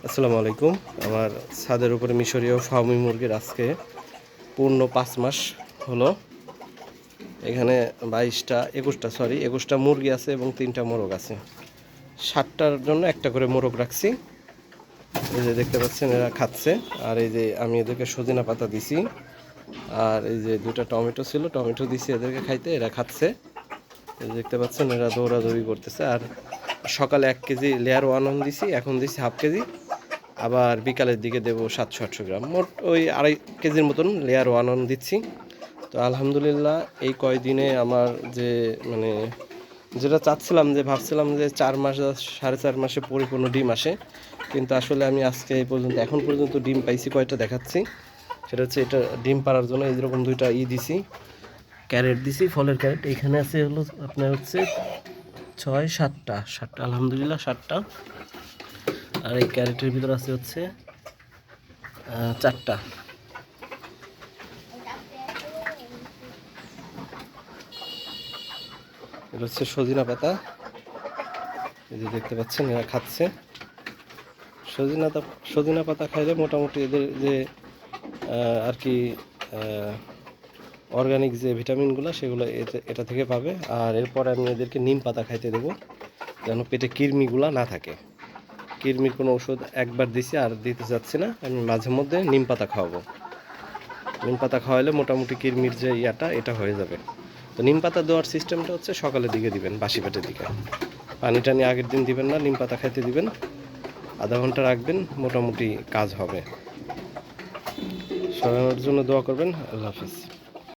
আসসালামু আলাইকুম। আমার ছাদের উপরে মিশরীয় ফার্মি মুরগির আজকে পূর্ণ 5 মাস হলো। এখানে 21টা মুরগি আছে এবং 3টা মোরগ আছে। 7টার জন্য একটা করে মোরগ রাখছি। এই যে দেখতে পাচ্ছেন এরা খাচ্ছে। আর এই যে আমি এদেরকে সজিনা পাতা দিছি। আর এই যে 2টা টমেটো ছিল, টমেটো দিছি এদেরকে খাইতে, এরা খাচ্ছে। এই দেখতে পাচ্ছেন এরা দৌড়াদৌড়ি করতেছে। আর সকালে 1 কেজি লেয়ার 1 দিছি, এখন দিছি হাফ কেজি। আবার বিকালের দিকে দেবো 700-800 গ্রাম, মোট ওই 2.5 কেজির মতন লেয়ার 1 দিচ্ছি। তো আলহামদুলিল্লাহ এই কয়দিনে আমার যে মানে যেটা চাচ্ছিলাম, যে ভাবছিলাম যে 4 মাস 4.5 মাসে পরিপূর্ণ ডিম আসে, কিন্তু আসলে আমি আজকে এই পর্যন্ত এখন পর্যন্ত ডিম পাইছি কয়টা দেখাচ্ছি। সেটা হচ্ছে এটা ডিম পাড়ার জন্য এইরকম 2টা দিছি, ক্যারেট দিছি, ফলের ক্যারেট। এখানে আছে হলো আপনার হচ্ছে 6-7টা, আলহামদুলিল্লাহ 7টা। আর এই ক্যারেটের ভিতর আছে হচ্ছে 4টা। এটা হচ্ছে সজিনা পাতা, এই যে দেখতে পাচ্ছেন এরা খাচ্ছে। সজিনা পাতা খাইলে মোটামুটি এদের যে আর কি অর্গানিক যে ভিটামিনগুলো সেগুলো এটা থেকে পাবে। আর এরপর আমি এদেরকে নিম পাতা খাইতে দেবো, যেন পেটে কৃমিগুলো না থাকে। কৃমির কোনো ওষুধ একবার দিছি, আর দিতে চাচ্ছি না। আমি মাঝে মধ্যে নিম পাতা খাওয়াবো। নিম পাতা খাওয়ালে মোটামুটি কৃমির যে এটা হয়ে যাবে। তো নিম পাতা দেওয়ার সিস্টেমটা হচ্ছে সকালের দিকে দিবেন, বাসি পেটের দিকে। পানি টানি আগের দিন দিবেন না, নিম পাতা খাইতে দিবেন, আধা ঘন্টা রাখবেন, মোটামুটি কাজ হবে। সরানোর জন্য দোয়া করবেন। আল্লাহ হাফিজ।